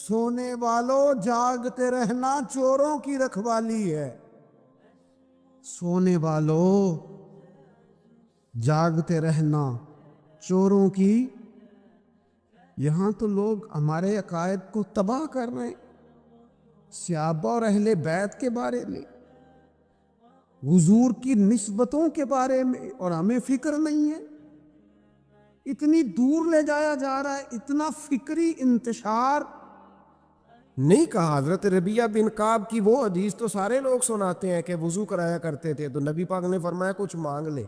سونے والوں جاگتے رہنا چوروں کی رکھوالی ہے. سونے والوں جاگتے رہنا چوروں کی. یہاں تو لوگ ہمارے عقائد کو تباہ کر رہے ہیں، صحابہ اور اہل بیت کے بارے میں، حضور کی نسبتوں کے بارے میں، اور ہمیں فکر نہیں ہے. اتنی دور لے جایا جا رہا ہے، اتنا فکری انتشار. نہیں کہا حضرت ربیعہ بن کعب کی وہ حدیث تو سارے لوگ سناتے ہیں کہ وضو کرایا کرتے تھے تو نبی پاک نے فرمایا کچھ مانگ لے.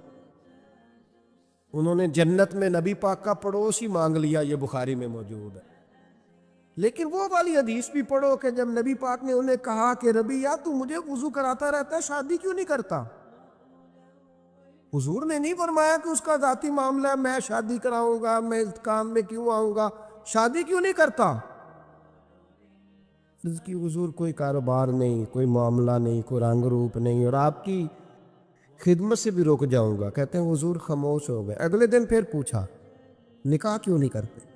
انہوں نے جنت میں نبی پاک کا پڑوس ہی مانگ لیا، یہ بخاری میں موجود ہے. لیکن وہ والی حدیث بھی پڑھو کہ جب نبی پاک نے انہیں کہا کہ ربیعہ تو مجھے وضو کراتا رہتا ہے، شادی کیوں نہیں کرتا؟ حضور نے نہیں فرمایا کہ اس کا ذاتی معاملہ ہے، میں شادی کراؤں گا، میں اس کام میں کیوں آؤں گا، شادی کیوں نہیں کرتا؟ اس کی حضور کوئی کاروبار نہیں، کوئی معاملہ نہیں، کوئی رنگ روپ نہیں، اور آپ کی خدمت سے بھی رک جاؤں گا. کہتے ہیں حضور خاموش ہو گئے. اگلے دن پھر پوچھا نکاح کیوں نہیں کرتے؟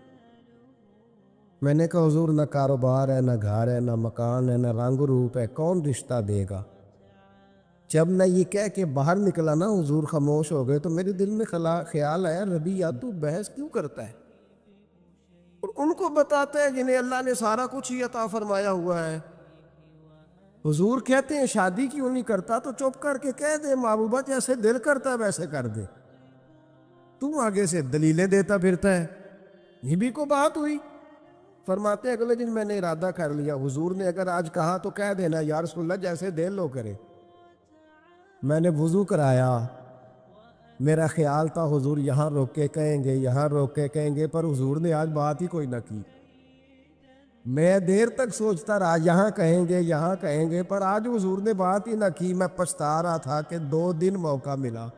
میں نے کہا حضور نہ کاروبار ہے، نہ گھر ہے، نہ مکان ہے، نہ رنگ روپ ہے، کون رشتہ دے گا؟ جب میں یہ کہہ کے باہر نکلا نا حضور خاموش ہو گئے تو میرے دل میں خیال آیا ربیعہ تو بحث کیوں کرتا ہے اور ان کو بتاتا ہے جنہیں اللہ نے سارا کچھ ہی عطا فرمایا ہوا ہے. حضور کہتے ہیں شادی کیوں نہیں کرتا تو چپ کر کے کہہ دے محبوبہ جیسے دل کرتا ہے ویسے کر دے. تم آگے سے دلیلیں دیتا پھرتا ہے. یہ بھی کو بات ہوئی. فرماتے ہیں اگلے دن میں نے ارادہ کر لیا حضور نے اگر آج کہا تو کہہ دینا یا رسول اللہ جیسے دل لو کرے. میں نے وضو کرایا. میرا خیال تھا حضور یہاں روک کے کہیں گے، یہاں روک کے کہیں گے، پر حضور نے آج بات ہی کوئی نہ کی. میں دیر تک سوچتا رہا یہاں کہیں گے، یہاں کہیں گے، پر آج حضور نے بات ہی نہ کی. میں پچھتا رہا تھا کہ 2 دن موقع ملا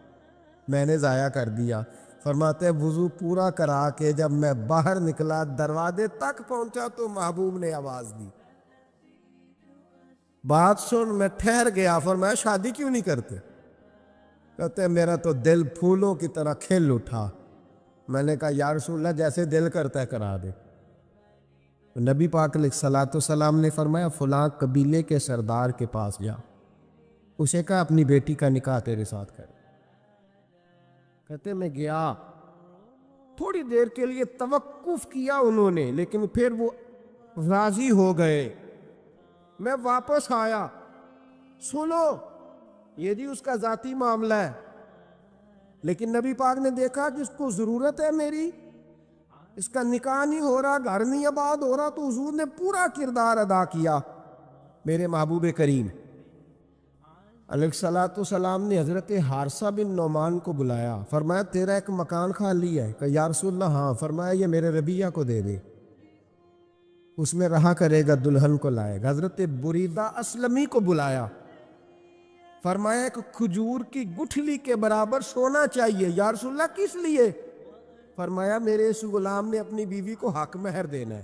میں نے ضائع کر دیا. فرماتے وضو پورا کرا کے جب میں باہر نکلا دروازے تک پہنچا تو محبوب نے آواز دی. بات سن میں ٹھہر گیا. فرمایا شادی کیوں نہیں کرتے؟ کہتے میرا تو دل پھولوں کی طرح کھل اٹھا. میں نے کہا یا رسول اللہ جیسے دل کرتا ہے کرا دے. نبی پاک علیہ الصلوۃ والسلام نے فرمایا فلاں قبیلے کے سردار کے پاس جا، اسے کہا اپنی بیٹی کا نکاح تیرے ساتھ کر. کہتے میں گیا. تھوڑی دیر کے لیے توقف کیا انہوں نے لیکن پھر وہ راضی ہو گئے. میں واپس آیا. سنو یہ جی اس کا ذاتی معاملہ ہے، لیکن نبی پاک نے دیکھا کہ اس کو ضرورت ہے میری، اس کا نکاح نہیں ہو رہا، گھر نہیں آباد ہو رہا، تو حضور نے پورا کردار ادا کیا. میرے محبوب کریم علیہ الصلوۃ والسلام نے حضرت حارثہ بن نعمان کو بلایا. فرمایا تیرا ایک مکان خالی ہے؟ کہ یا رسول اللہ ہاں. فرمایا یہ میرے ربیعہ کو دے دے، اس میں رہا کرے گا، دلہن کو لائے گا. حضرت بریدہ اسلمی کو بلایا. فرمایا ایک کھجور کی گٹھلی کے برابر سونا چاہیے. یا رسول اللہ کس لیے؟ فرمایا میرے اس غلام نے اپنی بیوی کو حق مہر دینا ہے.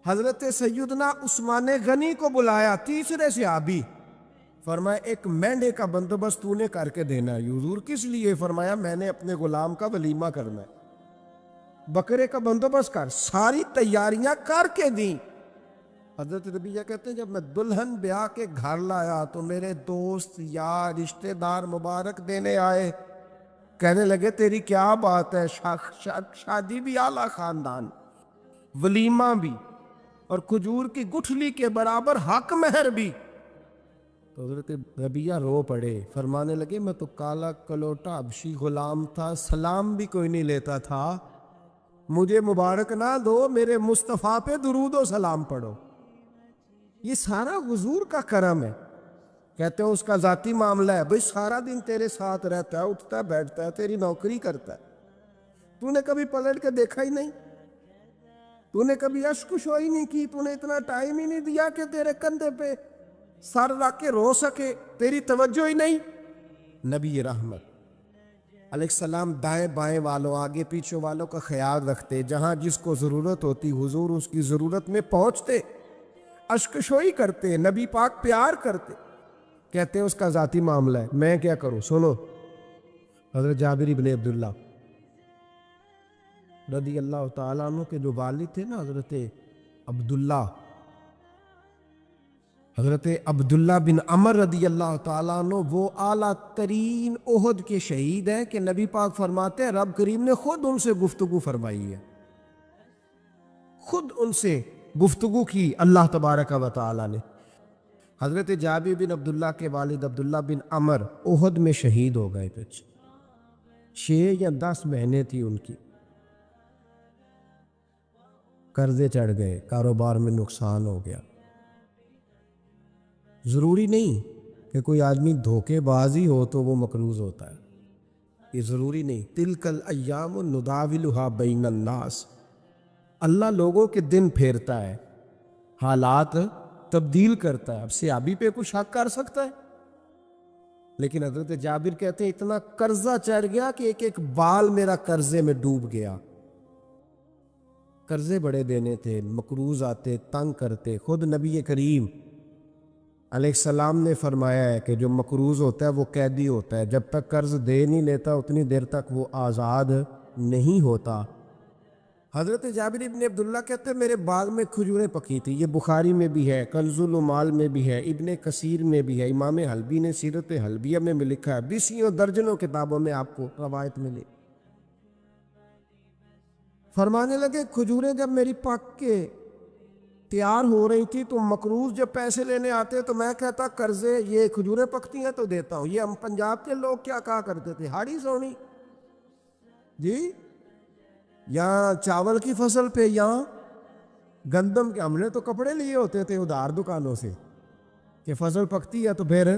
حضرت سیدنا عثمان غنی کو بلایا، تیسرے صحابی. فرمایا ایک مینڈے کا بندوبست تو نے کر کے دینا ہے. حضور کس لیے؟ فرمایا میں نے اپنے غلام کا ولیمہ کرنا ہے، بکرے کا بندوبست کر. ساری تیاریاں کر کے دیں. حضرت ربیعہ کہتے ہیں جب میں دلہن بیاہ کے گھر لایا تو میرے دوست یار رشتہ دار مبارک دینے آئے. کہنے لگے تیری کیا بات ہے، شادی بھی اعلیٰ خاندان، ولیمہ بھی، اور کھجور کی گٹھلی کے برابر حق مہر بھی. تو حضرت ربیعہ رو پڑے. فرمانے لگے میں تو کالا کلوٹا حبشی غلام تھا، سلام بھی کوئی نہیں لیتا تھا، مجھے مبارک نہ دو، میرے مصطفیٰ پہ درود و سلام پڑھو. یہ سارا حضور کا کرم ہے. کہتے ہیں اس کا ذاتی معاملہ ہے، بھئی سارا دن تیرے ساتھ رہتا ہے، اٹھتا ہے بیٹھتا ہے، تیری نوکری کرتا ہے، تو نے کبھی پلٹ کے دیکھا ہی نہیں، تو نے کبھی اشک شوئی نہیں کی، تو نے اتنا ٹائم ہی نہیں دیا کہ تیرے کندھے پہ سر رکھ کے رو سکے، تیری توجہ ہی نہیں. نبی رحمت علیہ السلام دائیں بائیں والوں، آگے پیچھے والوں کا خیال رکھتے. جہاں جس کو ضرورت ہوتی حضور اس کی ضرورت میں پہنچتے، اشکشوئی کرتے، نبی پاک پیار کرتے. کہتے ہیں اس کا ذاتی معاملہ ہے، میں کیا کروں؟ سنو حضرت جابر بن عبداللہ رضی اللہ تعالیٰ عنہ کے جو والد تھے نا حضرت عبداللہ، حضرت عبداللہ بن عمر رضی اللہ تعالیٰ عنہ وہ اعلیٰ ترین احد کے شہید ہیں کہ نبی پاک فرماتے ہیں رب کریم نے خود ان سے گفتگو فرمائی ہے، خود ان سے گفتگو کی اللہ تبارک و تعالیٰ نے۔ حضرت جابر بن عبداللہ کے والد عبداللہ بن عمر احد میں شہید ہو گئے تھے، 6 یا 10 مہینے تھی ان کی، قرضے چڑھ گئے، کاروبار میں نقصان ہو گیا۔ ضروری نہیں کہ کوئی آدمی دھوکے بازی ہو تو وہ مقروض ہوتا ہے، یہ ضروری نہیں۔ تلک الایام نداولھا بین الناس، اللہ لوگوں کے دن پھیرتا ہے، حالات تبدیل کرتا ہے۔ اب سیابی پہ کچھ شک کر سکتا ہے؟ لیکن حضرت جابر کہتے ہیں اتنا قرضہ چڑھ گیا کہ ایک ایک بال میرا قرضے میں ڈوب گیا۔ قرضے بڑے دینے تھے، مقروض آتے، تنگ کرتے۔ خود نبی کریم علیہ السلام نے فرمایا ہے کہ جو مقروض ہوتا ہے وہ قیدی ہوتا ہے، جب تک قرض دے نہیں لیتا اتنی دیر تک وہ آزاد نہیں ہوتا۔ حضرت جابر ابن عبداللہ کہتے ہیں میرے باغ میں کھجوریں پکی تھی، یہ بخاری میں بھی ہے، کنز العمال میں بھی ہے، ابن کثیر میں بھی ہے، امام حلبی نے سیرت حلبیہ میں بھی لکھا ہے، بیسیوں درجنوں کتابوں میں آپ کو روایت ملے۔ فرمانے لگے کھجوریں جب میری پک کے تیار ہو رہی تھی تو مقروض جب پیسے لینے آتے تو میں کہتا قرضے یہ کھجوریں پکتی ہیں تو دیتا ہوں۔ یہ ہم پنجاب کے لوگ کیا کہا کرتے تھے، ہاڑی سونی جی، یہاں چاول کی فصل پہ، یہاں گندم کے، ہم نے تو کپڑے لیے ہوتے تھے ادھار دکانوں سے کہ فصل پکتی ہے تو پھر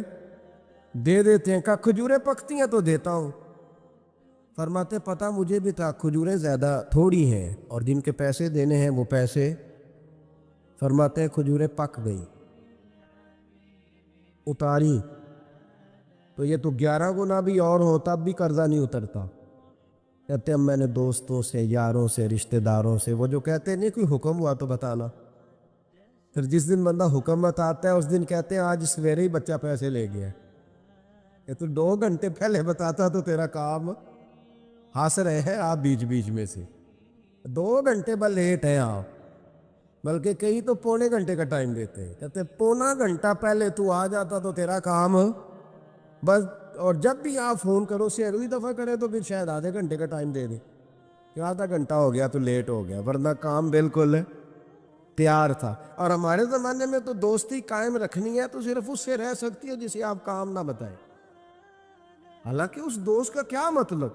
دے دیتے ہیں، کہا کھجوریں پکتی ہیں تو دیتا ہوں۔ فرماتے پتہ مجھے بھی تھا کھجوریں زیادہ تھوڑی ہیں اور جن کے پیسے دینے ہیں وہ پیسے، فرماتے ہیں کھجوریں پک گئی، اتاری تو یہ تو 11 گنا بھی اور ہو تب بھی قرضہ نہیں اترتا۔ کہتے ہیں میں نے دوستوں سے، یاروں سے، رشتہ داروں سے، وہ جو کہتے ہیں نہیں کوئی حکم ہوا تو بتانا، پھر جس دن بندہ حکم بتاتا ہے اس دن کہتے ہیں آج سویرے ہی بچہ پیسے لے گیا، کہ تو 2 گھنٹے پہلے بتاتا تو تیرا کام ہنس رہے ہیں آپ بیچ بیچ میں سے، 2 گھنٹے بس لیٹ ہیں آپ، بلکہ کئی تو پونے گھنٹے کا ٹائم دیتے ہیں، کہتے پونا گھنٹہ پہلے تو آ جاتا تو تیرا کام بس، اور جب بھی آپ فون کرو سے اگلی دفعہ کرے تو پھر شاید آدھے گھنٹے کا ٹائم دے دیں کہ آدھا گھنٹہ ہو گیا تو لیٹ ہو گیا، ورنہ کام بالکل تیار تھا۔ اور ہمارے زمانے میں تو دوستی قائم رکھنی ہے تو صرف اس سے رہ سکتی ہے جسے آپ کام نہ بتائیں، حالانکہ اس دوست کا کیا مطلب،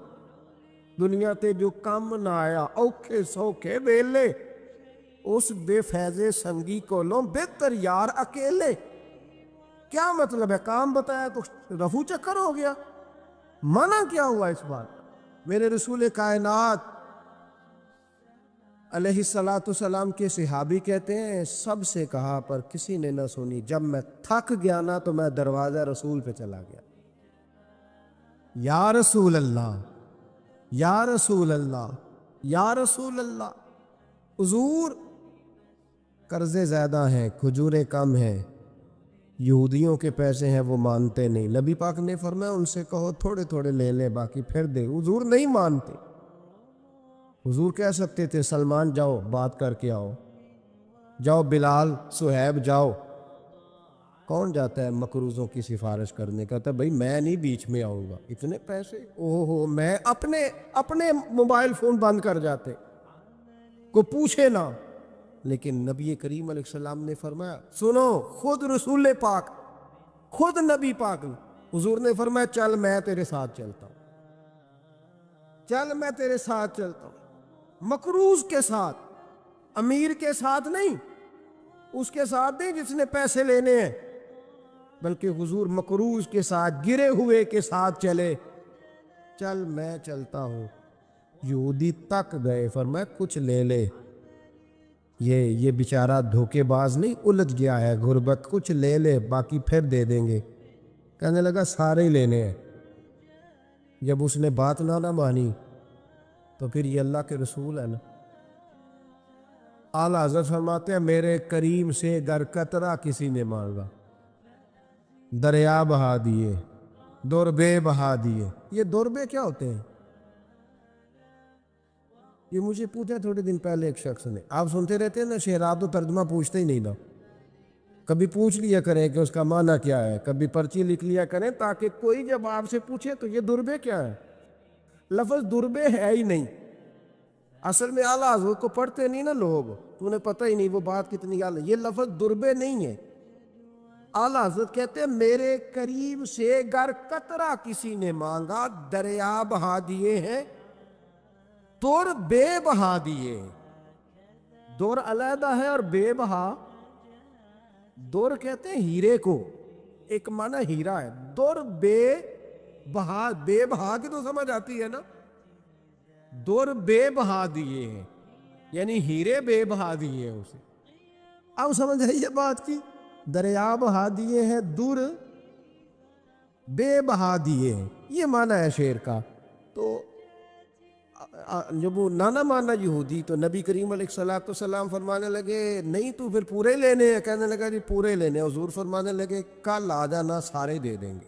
دنیا تے جو کام نہ آیا اوکھے سوکھے ویلے، اس بے فیض سنگی کولوں بہتر یار اکیلے، کیا مطلب ہے؟ کام بتایا تو رفو چکر ہو گیا، منع کیا ہوا اس بات؟ میرے رسول کائنات علیہ السلام کے صحابی کہتے ہیں سب سے کہا پر کسی نے نہ سنی، جب میں تھک گیا نا تو میں دروازہ رسول پہ چلا گیا، یا رسول اللہ، یا رسول اللہ، یا رسول اللہ، حضور قرضے زیادہ ہیں، کھجوریں کم ہیں، یہودیوں کے پیسے ہیں وہ مانتے نہیں، نبی پاک نے فرمایا ان سے کہو تھوڑے تھوڑے لے لے باقی پھر دے، حضور نہیں مانتے۔ حضور کہہ سکتے تھے سلمان جاؤ بات کر کے آؤ، جاؤ بلال، صہیب جاؤ، کون جاتا ہے مقروضوں کی سفارش کرنے؟ کہتا ہے بھائی میں نہیں بیچ میں آؤں گا، اتنے پیسے اوہ ہو، میں اپنے موبائل فون بند کر جاتے، کو پوچھے نہ۔ لیکن نبی کریم علیہ السلام نے فرمایا سنو، خود رسول پاک، خود نبی پاک حضور نے فرمایا چل میں تیرے ساتھ چلتا ہوں، چل میں تیرے ساتھ چلتا ہوں، مقروض کے ساتھ، امیر کے ساتھ نہیں، اس کے ساتھ نہیں جس نے پیسے لینے ہیں، بلکہ حضور مقروض کے ساتھ، گرے ہوئے کے ساتھ چلے، چل میں چلتا ہوں۔ یہودی تک گئے، فرمایا کچھ لے لے، یہ بیچارہ دھوکے باز نہیں الجھ گیا ہے، غربت، کچھ لے لے باقی پھر دے دیں گے۔ کہنے لگا سارے ہی لینے ہیں۔ جب اس نے بات نہ مانی تو پھر یہ اللہ کے رسول ہے نا۔ اعلیٰ حضرت فرماتے ہیں میرے کریم سے گر قطرہ کسی نے مانگا، دریا بہا دیے، دوربے بہا دیے۔ یہ دوربے کیا ہوتے ہیں؟ یہ مجھے پوچھا تھوڑے دن پہلے ایک شخص نے. آپ سنتے رہتے ہیں نا شعر، آپ تو ترجمہ پوچھتے ہی نہیں نا. کبھی پوچھ لیا کریں کہ اس کا معنی کیا ہے، کبھی پرچی لکھ لیا کریں تاکہ کوئی جب آپ سے پوچھے تو یہ دربے کیا ہے. لفظ دربے ہے ہی نہیں. اصل میں اعلیٰ حضرت کو پڑھتے نہیں نا لوگ، تو انہیں پتہ ہی نہیں وہ بات کتنی اعلیٰ. یہ لفظ دربے نہیں ہے. اعلیٰ حضرت کہتے ہیں میرے قریب سے گر قطرہ کسی نے مانگا، دریا بہا دیے ہیں، در بے بہا دیے. در علیحدہ ہے اور بے بہا. در کہتے ہیں ہیرے کو، ایک معنی ہیرا ہے. در بے بہا، بے بہا کی تو سمجھ آتی ہے نا. در بے بہا دیے ہیں یعنی ہیرے بے بہا دیے ہیں اسے. اب سمجھ ہے یہ بات کی، دریا بہا دیے ہیں، در بے بہا دیے ہیں، یہ معنی ہے شعر کا. تو جب وہ نانا مانا یہودی تو نبی کریم علیہ الصلوۃ والسلام فرمانے لگے نہیں تو پھر پورے لینے ہیں. کہنے لگا جی پورے لینے. حضور فرمانے لگے کل آ جانا سارے دے دیں گے،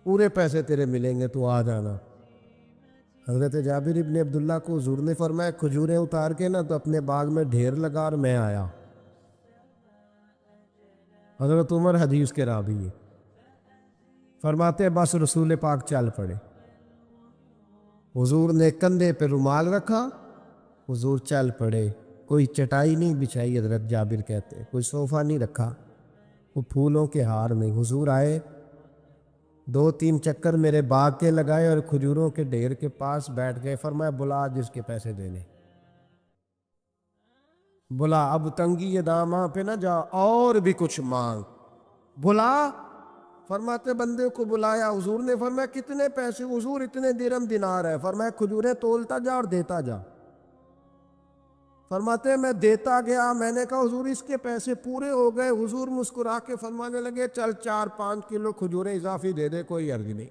پورے پیسے تیرے ملیں گے، تو آ جانا. حضرت جابر ابن عبداللہ کو حضور نے فرمایا کھجوریں اتار کے نا تو اپنے باغ میں ڈھیر لگا اور میں آیا. حضرت عمر حدیث کے راوی ہے، فرماتے بس رسول پاک چل پڑے. حضور نے کندھے پہ رومال رکھا، حضور چل پڑے. کوئی چٹائی نہیں بچھائی، حضرت جابر کہتے ہیں کوئی صوفہ نہیں رکھا، وہ پھولوں کے ہار میں. حضور آئے، 2-3 چکر میرے باغ کے لگائے اور کھجوروں کے ڈھیر کے پاس بیٹھ گئے. فرمایا بلا جس کے پیسے دینے، بلا، اب تنگی یہ داماں پہ نہ جا، اور بھی کچھ مانگ. بلا، فرماتے بندے کو بلایا. حضور نے فرمایا کتنے پیسے؟ حضور اتنے درہم دینار ہے. فرمایا کھجوریں تولتا جا اور دیتا جا. فرماتے میں دیتا گیا. میں نے کہا حضور اس کے پیسے پورے ہو گئے. حضور مسکرا کے فرمانے لگے چل 4-5 کلو کھجوریں اضافی دے دے، کوئی عرض نہیں.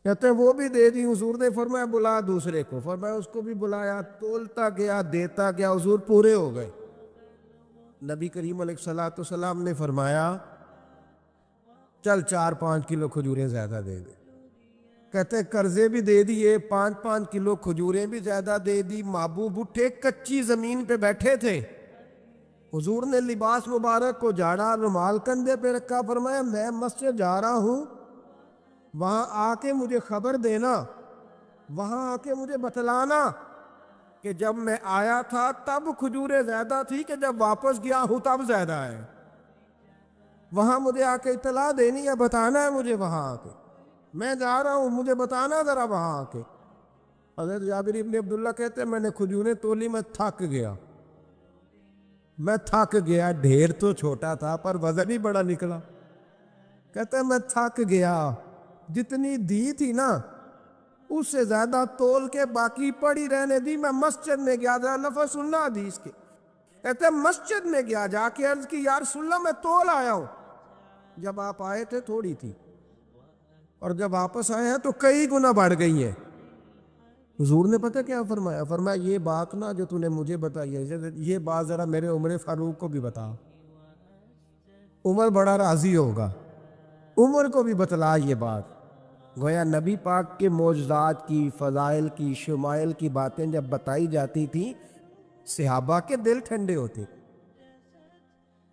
کہتے ہیں وہ بھی دے دی. حضور نے فرمایا بلا دوسرے کو. فرمایا اس کو بھی بلایا، تولتا گیا، دیتا گیا. حضور پورے ہو گئے. نبی کریم علیہ الصلوۃ والسلام نے فرمایا چل 4-5 کلو کھجوریں زیادہ دے دے. کہتے ہیں قرضے بھی دے دیے، 5-5 کلو کھجوریں بھی زیادہ دے دی. محبوب اٹھے، کچی زمین پہ بیٹھے تھے. حضور نے لباس مبارک کو جھاڑا، رومال کندھے پہ رکھا. فرمایا میں مسجد جا رہا ہوں، وہاں آ کے مجھے خبر دینا، وہاں آ کے مجھے بتلانا کہ جب میں آیا تھا تب کھجوریں زیادہ تھی کہ جب واپس گیا ہوں تب زیادہ ہے. وہاں مجھے آ کے اطلاع دینی ہے، بتانا ہے مجھے. وہاں آ کے میں جا رہا ہوں، مجھے بتانا ذرا وہاں آ کے. حضرت جابر ابن عبداللہ کہتے ہیں میں نے کھجوریں تولی، میں تھک گیا. میں تھک گیا، ڈھیر تو چھوٹا تھا پر وزن ہی بڑا نکلا. کہتے ہیں میں تھک گیا، جتنی دی تھی نا اس سے زیادہ تول کے باقی پڑی رہنے دی. میں مسجد میں گیا، ذرا لفظ سننا حدیث کے. کہتے ہیں مسجد میں گیا، جا کے عرض کی یا رسول اللہ میں تول آیا ہوں. جب آپ آئے تھے تھوڑی تھی اور جب واپس آئے ہیں تو کئی گنا بڑھ گئی ہیں. حضور نے پتہ کیا فرمایا؟ فرمایا یہ بات نا جو تو نے مجھے بتائی ہے، یہ بات ذرا میرے عمر فاروق کو بھی بتا. عمر بڑا راضی ہوگا. عمر کو بھی بتلا یہ بات. گویا نبی پاک کے معجزات کی، فضائل کی، شمائل کی باتیں جب بتائی جاتی تھیں صحابہ کے دل ٹھنڈے ہوتے.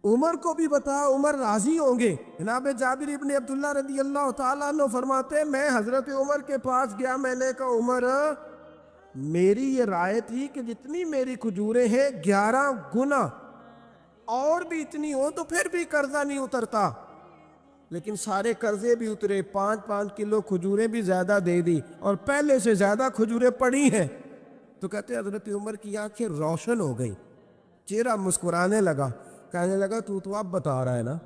عمر کو بھی بتا، عمر راضی ہوں گے. جناب جابر ابن عبداللہ رضی اللہ تعالیٰ عنہ فرماتے میں حضرت عمر کے پاس گیا. میں نے کہا عمر میری یہ رائے تھی کہ جتنی میری کھجوریں ہیں 11 گنا اور بھی اتنی ہو تو پھر بھی قرضہ نہیں اترتا، لیکن سارے قرضے بھی اترے. 5-5 کلو کھجوریں بھی زیادہ دے دی اور پہلے سے زیادہ کھجوریں پڑی ہیں. تو کہتے حضرت عمر کی آنکھیں روشن ہو گئی، چہرہ مسکرانے لگا. کہنے لگا تو اب بتا رہا ہے نا،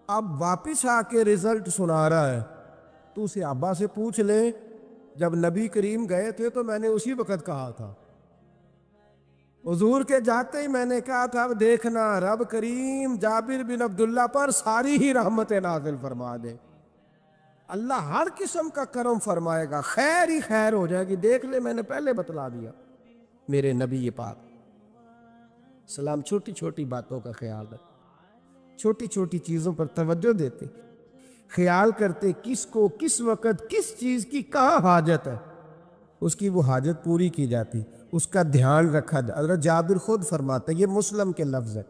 اب واپس آ کے رزلٹ سنا رہا ہے. تو صحابہ سے پوچھ لے، جب نبی کریم گئے تھے تو میں نے اسی وقت کہا تھا. حضور کے جاتے ہی میں نے کہا تھا دیکھنا رب کریم جابر بن عبداللہ پر ساری ہی رحمت نازل فرما دے. اللہ ہر قسم کا کرم فرمائے گا، خیر ہی خیر ہو جائے گی. دیکھ لے میں نے پہلے بتلا دیا. میرے نبی پاک سلام چھوٹی چھوٹی باتوں کا خیال رکھ، چھوٹی چھوٹی چیزوں پر توجہ دیتے، خیال کرتے کس کو کس وقت کس چیز کی کہاں حاجت ہے. اس کی وہ حاجت پوری کی جاتی، اس کا دھیان رکھا جاتا۔ حضرت جابر خود فرماتے، یہ مسلم کے لفظ ہے،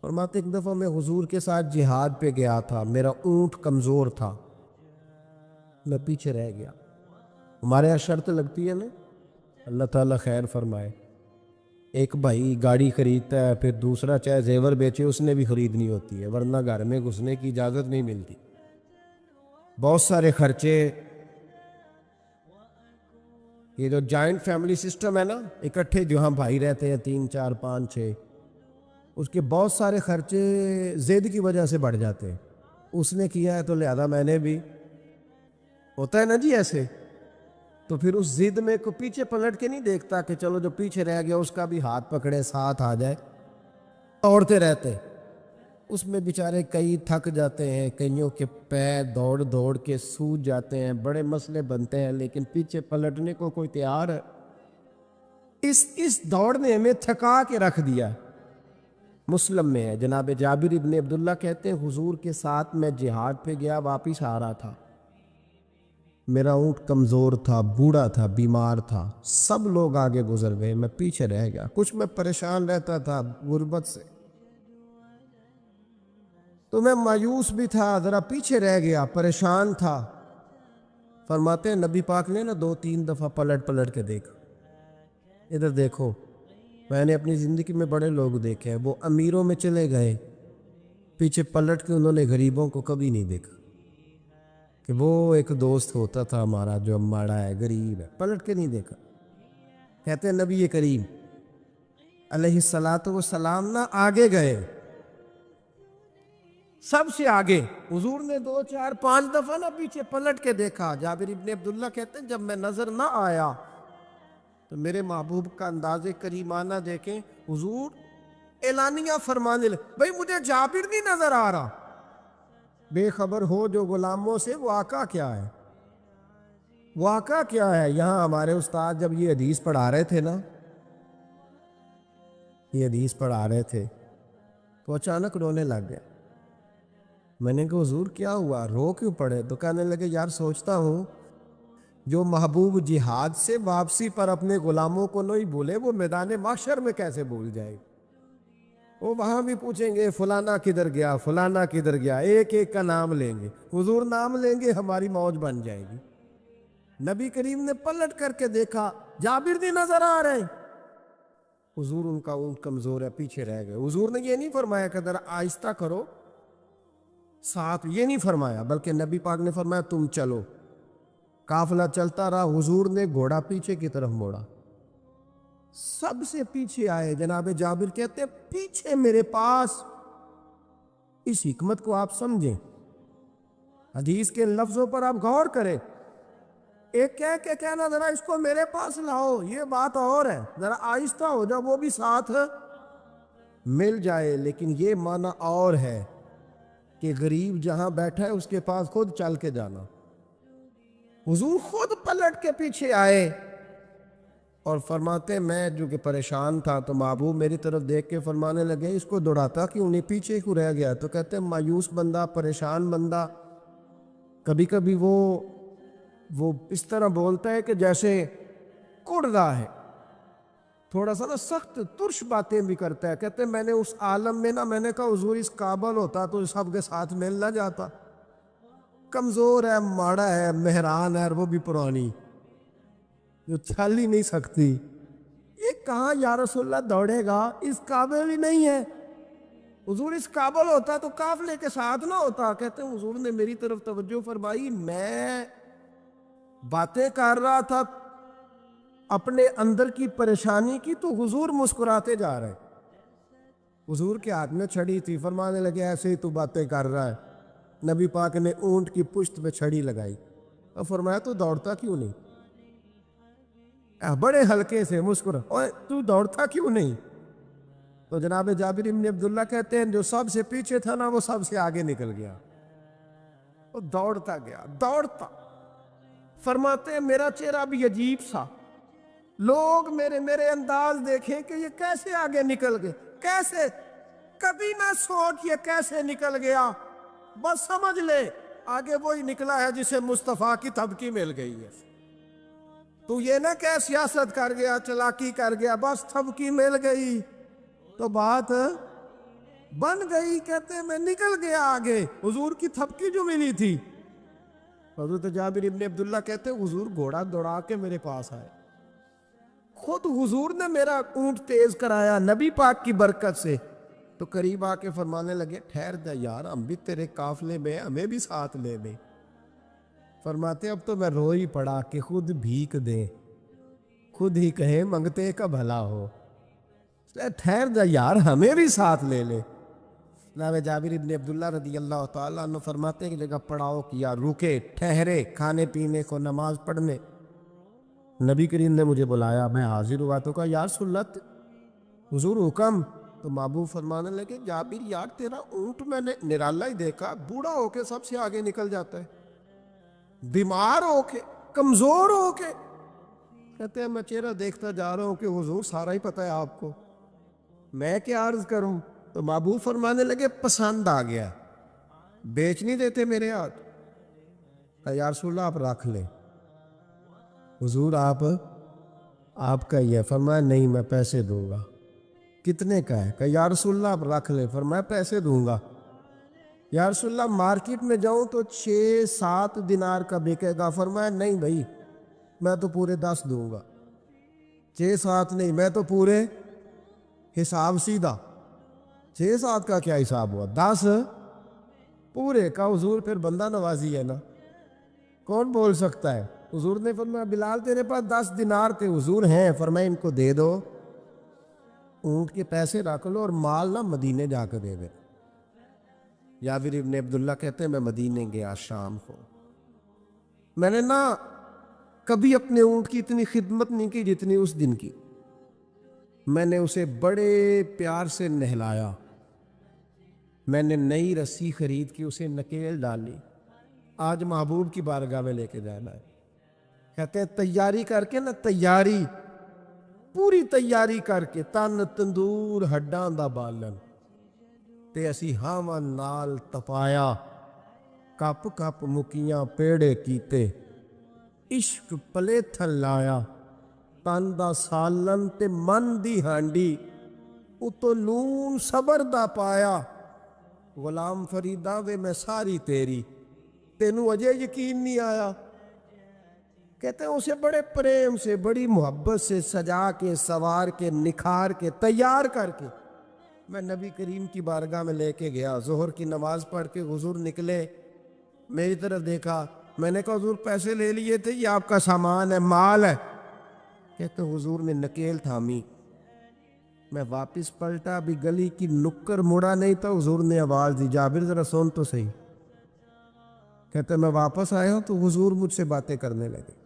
فرماتے ایک دفعہ میں حضور کے ساتھ جہاد پہ گیا تھا، میرا اونٹ کمزور تھا، میں پیچھے رہ گیا۔ ہمارے یہاں شرط لگتی ہے نا، اللہ تعالیٰ خیر فرمائے، ایک بھائی گاڑی خریدتا ہے، پھر دوسرا چاہے زیور بیچے اس نے بھی خریدنی ہوتی ہے، ورنہ گھر میں گھسنے کی اجازت نہیں ملتی۔ بہت سارے خرچے، یہ جو جوائنٹ فیملی سسٹم ہے نا، اکٹھے جہاں بھائی رہتے ہیں 3 4 5 6، اس کے بہت سارے خرچے زید کی وجہ سے بڑھ جاتے ہیں۔ اس نے کیا ہے تو لہذا میں نے بھی، ہوتا ہے نا جی ایسے، تو پھر اس ضد میں کو پیچھے پلٹ کے نہیں دیکھتا کہ چلو جو پیچھے رہ گیا اس کا بھی ہاتھ پکڑے ساتھ آ جائے، دوڑتے رہتے۔ اس میں بیچارے کئی تھک جاتے ہیں، کئیوں کے پیر دوڑ دوڑ کے سوج جاتے ہیں، بڑے مسئلے بنتے ہیں، لیکن پیچھے پلٹنے کو کوئی تیار ہے؟ اس دوڑ نے ہمیں تھکا کے رکھ دیا۔ مسلم میں ہے، جناب جابر ابن عبداللہ کہتے ہیں حضور کے ساتھ میں جہاد پہ گیا، واپس آ رہا تھا، میرا اونٹ کمزور تھا، بوڑھا تھا، بیمار تھا، سب لوگ آگے گزر گئے، میں پیچھے رہ گیا۔ کچھ میں پریشان رہتا تھا غربت سے، تو میں مایوس بھی تھا، ذرا پیچھے رہ گیا، پریشان تھا۔ فرماتے ہیں نبی پاک نے نا 2 3 دفعہ پلٹ پلٹ کے دیکھا، ادھر دیکھو۔ میں نے اپنی زندگی میں بڑے لوگ دیکھے ہیں، وہ امیروں میں چلے گئے، پیچھے پلٹ کے انہوں نے غریبوں کو کبھی نہیں دیکھا، کہ وہ ایک دوست ہوتا تھا ہمارا جو ماڑا ہے، غریب ہے، پلٹ کے نہیں دیکھا۔ کہتے ہیں نبی کریم علیہ الصلاۃ والسلام نا آگے گئے، سب سے آگے۔ حضور نے 2 4 5 دفعہ نا پیچھے پلٹ کے دیکھا۔ جابر ابن عبداللہ کہتے ہیں جب میں نظر نہ آیا تو میرے محبوب کا انداز کریمانہ دیکھیں، حضور اعلانیہ فرمانے لگے، بھئی مجھے جابر نہیں نظر آ رہا۔ بے خبر ہو جو غلاموں سے، واقعہ کیا ہے؟ واقعہ کیا ہے؟ یہاں ہمارے استاد جب یہ حدیث پڑھا رہے تھے نا، یہ حدیث پڑھا رہے تھے تو اچانک رونے لگ گیا۔ میں نے کہا حضور کیا ہوا، رو کیوں پڑے؟ تو کہنے لگے یار سوچتا ہوں جو محبوب جہاد سے واپسی پر اپنے غلاموں کو نہیں بھولے، وہ میدان محشر میں کیسے بھول جائے؟ وہ وہاں بھی پوچھیں گے فلانا کدھر گیا، فلانا کدھر گیا، ایک ایک کا نام لیں گے۔ حضور نام لیں گے ہماری موج بن جائے گی۔ نبی کریم نے پلٹ کر کے دیکھا، جابر نہیں نظر آ رہے۔ حضور ان کا اونٹ کمزور ہے، پیچھے رہ گئے۔ حضور نے یہ نہیں فرمایا کہ ذرا آہستہ کرو ساتھ، یہ نہیں فرمایا، بلکہ نبی پاک نے فرمایا تم چلو۔ قافلہ چلتا رہا، حضور نے گھوڑا پیچھے کی طرف موڑا، سب سے پیچھے آئے۔ جناب جابر کہتے ہیں پیچھے میرے پاس۔ اس حکمت کو آپ سمجھیں، حدیث کے لفظوں پر آپ غور کریں۔ ایک کہہ کے کہنا ذرا اس کو میرے پاس لاؤ، یہ بات اور ہے، ذرا آہستہ ہو جا، وہ بھی ساتھ مل جائے۔ لیکن یہ معنی اور ہے کہ غریب جہاں بیٹھا ہے اس کے پاس خود چل کے جانا۔ حضور خود پلٹ کے پیچھے آئے اور فرماتے میں جو کہ پریشان تھا تو محبوب میری طرف دیکھ کے فرمانے لگے اس کو دوڑاتا کیوں نہیں، پیچھے کیوں رہ گیا؟ تو کہتے ہیں مایوس بندہ، پریشان بندہ کبھی کبھی وہ اس طرح بولتا ہے کہ جیسے کڑ رہا ہے، تھوڑا سا نا سخت ترش باتیں بھی کرتا ہے۔ کہتے ہیں میں نے اس عالم میں نا، میں نے کہا حضور اس قابل ہوتا تو سب کے ساتھ مل نہ جاتا، کمزور ہے، ماڑا ہے، مہران ہے، اور وہ بھی پرانی جو چل ہی نہیں سکتی، یہ کہاں یا رسول اللہ دوڑے گا، اس قابل ہی نہیں ہے۔ حضور اس قابل ہوتا تو قافلے کے ساتھ نہ ہوتا۔ کہتے ہیں حضور نے میری طرف توجہ فرمائی، میں باتیں کر رہا تھا اپنے اندر کی پریشانی کی، تو حضور مسکراتے جا رہے۔ حضور کے ہاتھ میں چھڑی تھی، فرمانے لگے ایسے ہی تو باتیں کر رہا ہے۔ نبی پاک نے اونٹ کی پشت پہ چھڑی لگائی اور فرمایا تو دوڑتا کیوں نہیں؟ بڑے ہلکے سے مسکرا، اوے تو دوڑتا کیوں نہیں؟ تو جناب جابر ابن عبداللہ کہتے ہیں جو سب سے پیچھے تھا نا وہ سب سے آگے نکل گیا، وہ دوڑتا گیا، دوڑتا۔ فرماتے ہیں میرا چہرہ بھی عجیب سا، لوگ میرے انداز دیکھیں کہ یہ کیسے آگے نکل گئے، کیسے، کبھی نہ سوچ یہ کیسے نکل گیا، بس سمجھ لے آگے وہی نکلا ہے جسے مصطفیٰ کی تبکی مل گئی ہے۔ تو یہ نہ کہ سیاست کر گیا، چلاکی کر گیا، بس تھپکی مل گئی تو بات بن گئی. کہتے ہیں میں نکل گیا آگے. حضور کی تھپکی جو ملی تھی، حضرت جابر ابن عبداللہ کہتے ہیں حضور گھوڑا دوڑا کے میرے پاس آئے. خود حضور نے میرا اونٹ تیز کرایا نبی پاک کی برکت سے. تو قریب آ کے فرمانے لگے ٹھہر جا یار، ہم بھی تیرے قافلے میں، ہمیں بھی ساتھ لے لے. فرماتے اب تو میں رو ہی پڑا کہ خود بھیک دے، خود ہی کہے منگتے کا بھلا ہو. ٹھہر جا یار، ہمیں بھی ساتھ لے لے. جناب جابر ابن عبداللہ رضی اللہ تعالیٰ عنہ فرماتے ہیں کہ جگہ پڑاؤ کیا، رکے، ٹھہرے کھانے پینے کو، نماز پڑھنے. نبی کریم نے مجھے بلایا، میں حاضر ہوا تو کہا یا رسول اللہ حضور حکم. تو محبوب فرمانے لگے جابر یار تیرا اونٹ میں نے نرالا ہی دیکھا، بوڑھا ہو کے سب سے آگے نکل جاتا ہے، بیمار ہو کے، کمزور ہو کے. کہتے ہیں میں چہرہ دیکھتا جا رہا ہوں کہ حضور سارا ہی پتہ ہے آپ کو، میں کیا عرض کروں. تو محبوب فرمانے لگے پسند آ گیا، بیچ نہیں دیتے میرے ہاتھ. کہا یا رسول اللہ آپ رکھ لیں. حضور آپ کا ہی ہے. فرمایا نہیں میں پیسے دوں گا. کتنے کا ہے؟ کہا یا رسول اللہ آپ رکھ لیں. فرمایا پیسے دوں گا. یا رسول اللہ مارکیٹ میں جاؤں تو 6-7 دینار کا بکے گا. فرمایا نہیں بھائی میں تو پورے 10 دوں گا. 6-7 نہیں، میں تو پورے حساب سیدھا. 6-7 کا کیا حساب ہوا، 10 پورے کا. حضور پھر بندہ نوازی ہے نا، کون بول سکتا ہے. حضور نے فرمایا بلال تیرے پاس 10 دینار تھے. حضور ہیں. فرمایا ان کو دے دو، اونٹ کے پیسے رکھ لو اور مال نہ مدینے جا کے دے دے. جابر ابن عبداللہ کہتے ہیں میں مدینے گیا شام کو. میں نے نہ کبھی اپنے اونٹ کی اتنی خدمت نہیں کی جتنی اس دن کی. میں نے اسے بڑے پیار سے نہلایا، میں نے نئی رسی خرید کے اسے نکیل ڈالی. آج محبوب کی بارگاہ میں لے کے جانا ہے. کہتے ہیں تیاری کر کے نا، تیاری پوری تیاری کر کے، تن تندور ہڈاں دا بالن تے اسی ہاواں نال تپایا، کپ کپ مکیاں پیڑے کیتے، عشق پلے تھن لایا، تن دا سالن تے من دی ہانڈی، اتو لون صبر دا پایا. غلام فریدا وے میں ساری تیری، تینوں اجے یقین نہیں آیا. کہتے ہیں اسے بڑے پریم سے، بڑی محبت سے سجا کے، سوار کے، نکھار کے، تیار کر کے میں نبی کریم کی بارگاہ میں لے کے گیا. ظہر کی نماز پڑھ کے حضور نکلے، میری طرف دیکھا. میں نے کہا حضور پیسے لے لیے تھے، یہ آپ کا سامان ہے، مال ہے. کہتے حضور نے نکیل تھامی. میں واپس پلٹا، ابھی گلی کی نکر مڑا نہیں تھا، حضور نے آواز دی جابر ذرا سن تو صحیح. کہتے میں واپس آیا ہوں تو حضور مجھ سے باتیں کرنے لگے.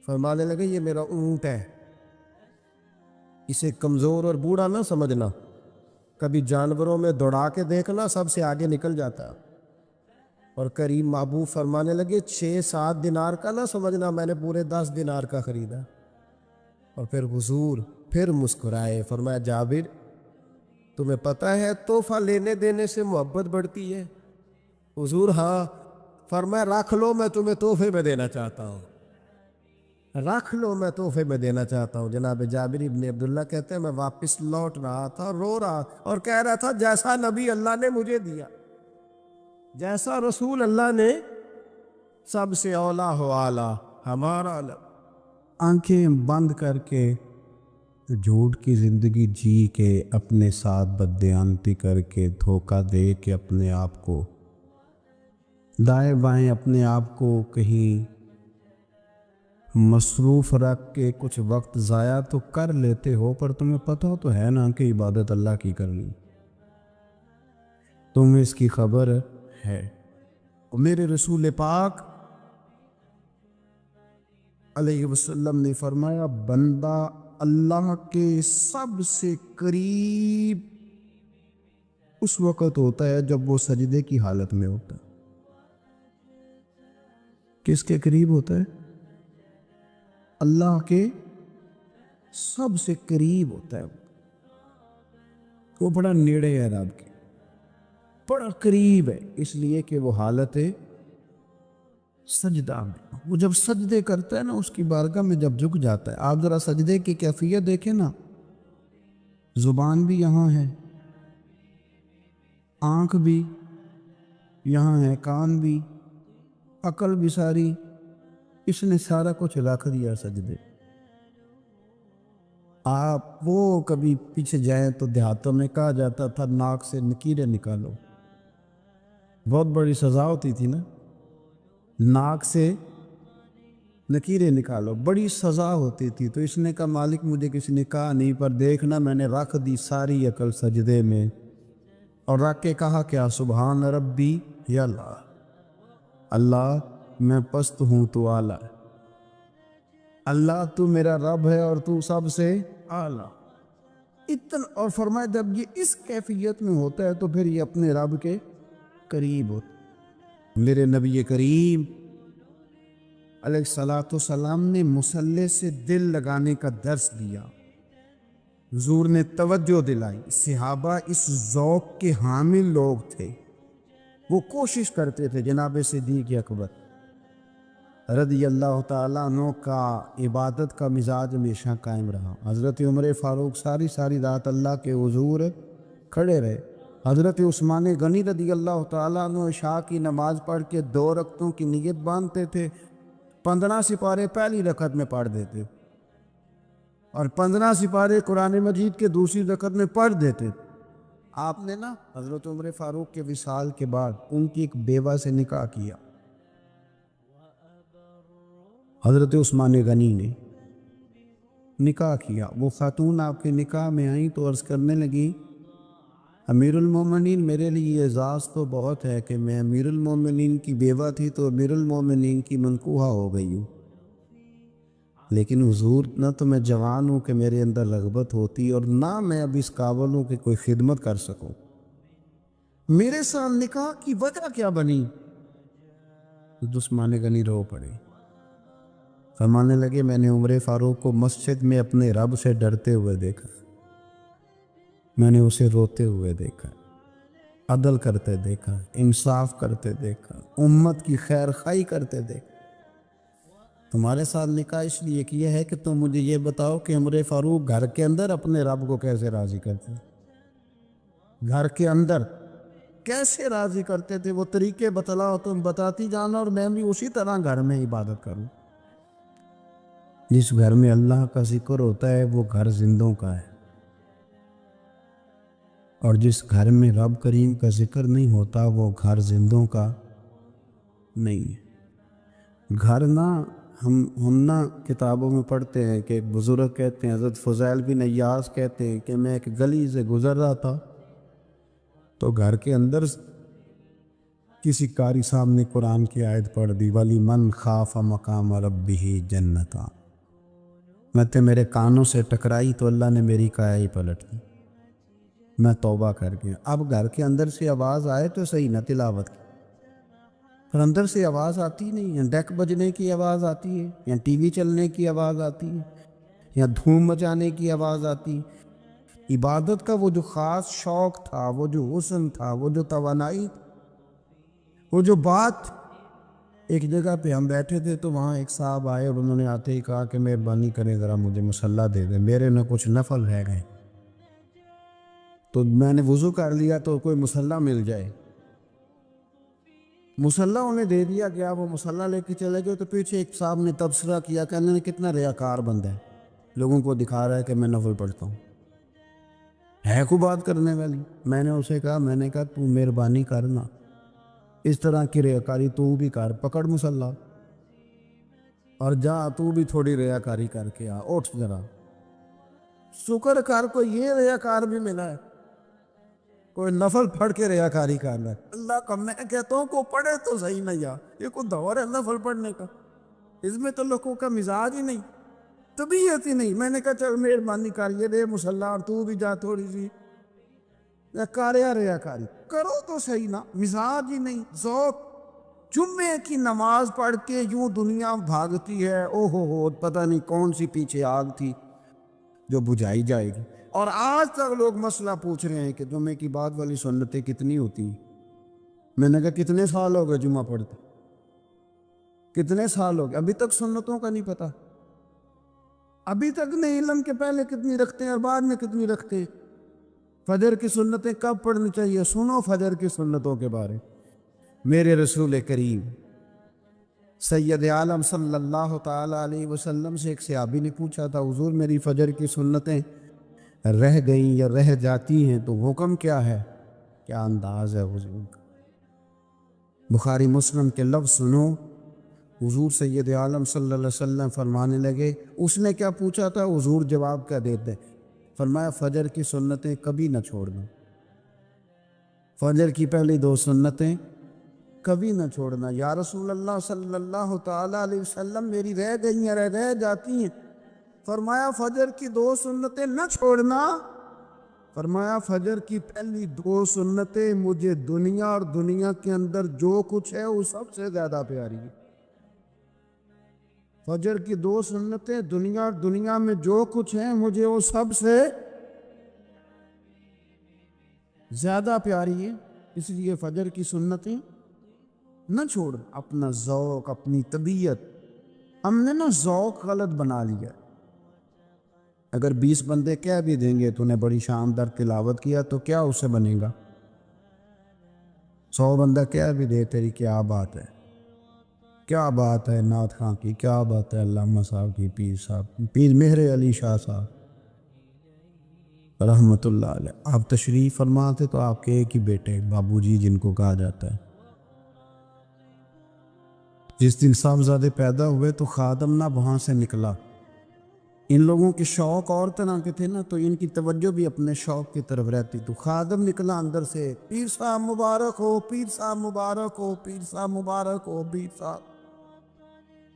فرمانے لگے یہ میرا اونٹ ہے، اسے کمزور اور بوڑھا نہ سمجھنا. کبھی جانوروں میں دوڑا کے دیکھنا، سب سے آگے نکل جاتا. اور کریم محبوب فرمانے لگے 6-7 دینار کا نہ سمجھنا، میں نے پورے 10 دینار کا خریدا. اور پھر حضور پھر مسکرائے. فرمایا جابر تمہیں پتہ ہے تحفہ لینے دینے سے محبت بڑھتی ہے. حضور ہاں. فرمایا رکھ لو، میں تمہیں تحفے میں دینا چاہتا ہوں، رکھ لو میں تحفے میں دینا چاہتا ہوں. جناب جابر ابن عبداللہ کہتے ہیں میں واپس لوٹ رہا تھا، رو رہا اور کہہ رہا تھا جیسا نبی اللہ نے مجھے دیا، جیسا رسول اللہ نے، سب سے اولا ہو اعلیٰ ہمارا علم. آنکھیں بند کر کے جھوٹ کی زندگی جی کے، اپنے ساتھ بددیانتی کر کے، دھوکہ دے کے، اپنے آپ کو دائیں بائیں، اپنے آپ کو کہیں مصروف رکھ کے کچھ وقت ضائع تو کر لیتے ہو، پر تمہیں پتہ تو ہے نا کہ عبادت اللہ کی کرنی، تمہیں اس کی خبر ہے. میرے رسول پاک علیہ وسلم نے فرمایا بندہ اللہ کے سب سے قریب اس وقت ہوتا ہے جب وہ سجدے کی حالت میں ہوتا ہے. کس کے قریب ہوتا ہے؟ اللہ کے سب سے قریب ہوتا ہے. وہ بڑا نیڑے ہے رب کے، بڑا قریب ہے، اس لیے کہ وہ حالت سجدہ میں وہ جب سجدے کرتا ہے نا، اس کی بارگاہ میں جب جھک جاتا ہے، آپ ذرا سجدے کی کیفیت دیکھیں نا، زبان بھی یہاں ہے، آنکھ بھی یہاں ہے، کان بھی، عقل بھی ساری، اس نے سارا کچھ رکھ دیا سجدے۔ آپ وہ کبھی پیچھے جائیں تو دیہاتوں میں کہا جاتا تھا ناک سے نکیرے نکالو، بہت بڑی سزا ہوتی تھی نا، ناک سے نکیرے نکالو، بڑی سزا ہوتی تھی۔ تو اس نے کہا مالک مجھے کسی نے کہا نہیں، پر دیکھنا میں نے رکھ دی ساری عقل سجدے میں، اور رکھ کے کہا کیا، سبحان ربی یا اللہ، اللہ میں پست ہوں تو اعلیٰ ہے، اللہ تو میرا رب ہے اور تو سب سے اعلیٰ اتنا۔ اور فرمایا جب یہ اس کیفیت میں ہوتا ہے تو پھر یہ اپنے رب کے قریب ہوتا ہے۔ میرے نبی کریم علیہ الصلاۃ والسلام نے مصلی سے دل لگانے کا درس دیا، حضور نے توجہ دلائی، صحابہ اس ذوق کے حامل لوگ تھے، وہ کوشش کرتے تھے۔ جناب صدیق اکبر رضی اللہ تعالیٰ عنہ کا عبادت کا مزاج ہمیشہ قائم رہا۔ حضرت عمر فاروق ساری رات اللہ کے حضور کھڑے رہے۔ حضرت عثمان غنی رضی اللہ تعالیٰ عنہ عشاء کی نماز پڑھ کے 2 رکعتوں کی نیت باندھتے تھے، 15 سپارے پہلی رکعت میں پڑھ دیتے اور 15 سپارے قرآن مجید کے دوسری رکعت میں پڑھ دیتے۔ آپ نے نا حضرت عمر فاروق کے وصال کے بعد ان کی ایک بیوہ سے نکاح کیا، حضرت عثمان غنی نے نکاح کیا۔ وہ خاتون آپ کے نکاح میں آئیں تو عرض کرنے لگی امیر المومنین میرے لیے اعزاز تو بہت ہے کہ میں امیر المومنین کی بیوہ تھی تو امیر المومنین کی منکوحہ ہو گئی ہوں، لیکن حضور نہ تو میں جوان ہوں کہ میرے اندر رغبت ہوتی اور نہ میں اب اس قابل ہوں کہ کوئی خدمت کر سکوں، میرے ساتھ نکاح کی وجہ کیا بنی؟ عثمان غنی رو پڑے، فرمانے لگے میں نے عمر فاروق کو مسجد میں اپنے رب سے ڈرتے ہوئے دیکھا، میں نے اسے روتے ہوئے دیکھا، عدل کرتے دیکھا، انصاف کرتے دیکھا، امت کی خیر خواہی کرتے دیکھا۔ تمہارے ساتھ نکاح اس لیے کیا ہے کہ تم مجھے یہ بتاؤ کہ عمر فاروق گھر کے اندر اپنے رب کو کیسے راضی کرتے، گھر کے اندر کیسے راضی کرتے تھے، وہ طریقے بتلاؤ، تم بتاتی جانا اور میں بھی اسی طرح گھر میں عبادت کروں۔ جس گھر میں اللہ کا ذکر ہوتا ہے وہ گھر زندوں کا ہے، اور جس گھر میں رب کریم کا ذکر نہیں ہوتا وہ گھر زندوں کا نہیں ہے۔ گھر نا ہم نا کتابوں میں پڑھتے ہیں کہ بزرگ کہتے ہیں، حضرت فضیل بن عیاض کہتے ہیں کہ میں ایک گلی سے گزر رہا تھا تو گھر کے اندر کسی قاری صاحب نے قرآن کی آیت پڑھ دی وَلِمَنْ خَافَ مَقَامَ رَبِّهِ جَنَّتَانِ، میں تے میرے کانوں سے ٹکرائی تو اللہ نے میری کایا ہی پلٹ دی، میں توبہ کر گیا۔ اب گھر کے اندر سے آواز آئے تو صحیح نہ تلاوت کی، پر اندر سے آواز آتی نہیں ہے، ڈیک بجنے کی آواز آتی ہے یا ٹی وی چلنے کی آواز آتی ہے یا دھوم مچانے کی آواز آتی ہے۔ عبادت کا وہ جو خاص شوق تھا، وہ جو حسن تھا، وہ جو توانائی، وہ جو بات۔ ایک جگہ پہ ہم بیٹھے تھے تو وہاں ایک صاحب آئے اور انہوں نے آتے ہی کہا کہ مہربانی کریں ذرا مجھے مصلی دے دیں، میرے نہ کچھ نفل رہ گئے۔ تو میں نے وضو کر لیا تو کوئی مصلی مل جائے، مصلی انہیں دے دیا گیا، وہ مصلی لے کے چلے گئے تو پیچھے ایک صاحب نے تبصرہ کیا کہ انہوں نے کتنا ریاکار بندہ ہے، لوگوں کو دکھا رہا ہے کہ میں نفل پڑھتا ہوں، ہے کو بات کرنے والی۔ میں نے اسے کہا، میں نے کہا تو مہربانی کرنا اس طرح کی ریاکاری تو بھی کر، پکڑ مصلی اور جا تو بھی تھوڑی ریاکاری کر کے آ، اٹھ ذرا، شکر کر کوئی یہ ریاکار بھی ملا ہے، کوئی نفل پڑھ کے ریاکاری کر رہا ہے۔ اللہ کا میں کہتا ہوں کو پڑھے تو صحیح نہ، یا یہ کوئی دور ہے نفل پڑھنے کا؟ اس میں تو لوگوں کا مزاج ہی نہیں، طبیعت ہی نہیں۔ میں نے کہا چل مہربانی کر یہ دے مصلی اور تو بھی جا تھوڑی سی ریاکاری کرو تو صحیح نا، مزاج ہی نہیں، ذوق۔ جمعے کی نماز پڑھ کے یوں دنیا بھاگتی ہے، او ہو پتہ نہیں کون سی پیچھے آگ تھی جو بجھائی جائے گی، اور آج تک لوگ مسئلہ پوچھ رہے ہیں کہ جمعے کی بعد والی سنتیں کتنی ہوتی ہیں۔ میں نے کہا کتنے سال ہو گئے جمعہ پڑھتے؟ کتنے سال ہو گئے ابھی تک سنتوں کا نہیں پتا، ابھی تک نہیں علم کے پہلے کتنی رکھتے ہیں اور بعد میں کتنی رکھتے ہیں۔ فجر کی سنتیں کب پڑھنی چاہیے؟ سنو فجر کی سنتوں کے بارے۔ میرے رسول کریم سید عالم صلی اللہ تعالیٰ علیہ وسلم سے ایک صحابی نے پوچھا تھا، حضور میری فجر کی سنتیں رہ گئیں یا رہ جاتی ہیں تو حکم کیا ہے؟ کیا انداز ہے حضور کا! بخاری مسلم کے لفظ سنو، حضور سید عالم صلی اللہ علیہ وسلم فرمانے لگے، اس نے کیا پوچھا تھا؟ حضور جواب کیا دیتے؟ فرمایا فجر کی سنتیں کبھی نہ چھوڑنا، فجر کی پہلی 2 سنتیں کبھی نہ چھوڑنا۔ یا رسول اللہ صلی اللہ تعالیٰ علیہ وسلم میری رہ گئی ہیں، رہ جاتی ہیں۔ فرمایا فجر کی 2 سنتیں نہ چھوڑنا، فرمایا فجر کی پہلی 2 سنتیں مجھے دنیا اور دنیا کے اندر جو کچھ ہے وہ سب سے زیادہ پیاری ہے۔ فجر کی 2 سنتیں دنیا اور دنیا میں جو کچھ ہے مجھے وہ سب سے زیادہ پیاری ہے، اس لیے فجر کی سنتیں نہ چھوڑ۔ اپنا ذوق، اپنی طبیعت، ہم نے نا ذوق غلط بنا لیا۔ اگر 20 بندے کہہ بھی دیں گے تو نے بڑی شاندار تلاوت کیا تو کیا اسے بنے گا؟ 100 بندہ کہہ بھی دے تیری کیا بات ہے، کیا بات ہے نعت خاں کی، کیا بات ہے علامہ صاحب کی، پیر صاحب، پیر مہر علی شاہ صاحب رحمۃ اللہ علیہ، آپ تشریف فرما تھے تو آپ کے ایک ہی بیٹے بابو جی جن کو کہا جاتا ہے، جس دن صاحبزادے پیدا ہوئے تو خادم نہ وہاں سے نکلا۔ ان لوگوں کے شوق اور طرح کے تھے نا، تو ان کی توجہ بھی اپنے شوق کی طرف رہتی، تو خادم نکلا اندر سے، پیر صاحب مبارک ہو، پیر صاحب مبارک ہو، پیر صاحب مبارک ہو، پیر صاحب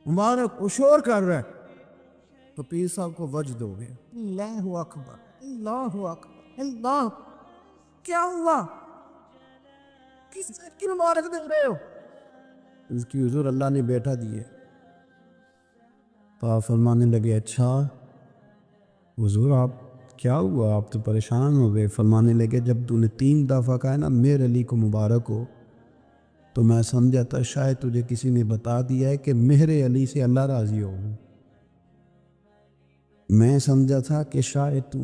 مبارک ہو، شور کر رہا ہے۔ تو پیر صاحب کو وجد ہو گیا، اللہ اکبر، اللہ اکبر، اللہ، کیا ہوا؟ کس چیز کی مبارک دے رہے ہو؟ اس کی حضور اللہ نے بیٹا دیے۔ تو آپ فرمانے لگے اچھا حضور آپ کیا ہوا، آپ تو پریشان ہو گئے۔ فرمانے لگے جب تو نے 3 دفعہ کہا نا میر علی کو مبارک ہو، تو میں سمجھا تھا شاید تجھے کسی نے بتا دیا ہے کہ مہر علی سے اللہ راضی ہو۔ میں سمجھا تھا کہ شاید تو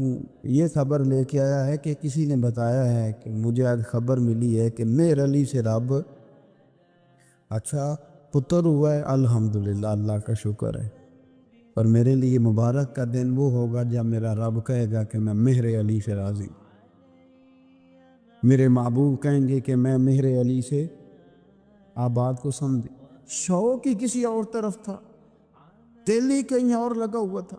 یہ خبر لے کے آیا ہے کہ کسی نے بتایا ہے کہ مجھے آج خبر ملی ہے کہ مہر علی سے رب اچھا پتر ہوا ہے، الحمدللہ، اللہ کا شکر ہے۔ اور میرے لیے مبارک کا دن وہ ہوگا جب میرا رب کہے گا کہ میں مہر علی سے راضی، میرے محبوب کہیں گے کہ میں مہر علی سے، آپ بات کو سمجھیں، شوق ہی کسی اور طرف تھا، دل ہی کہیں اور لگا ہوا تھا،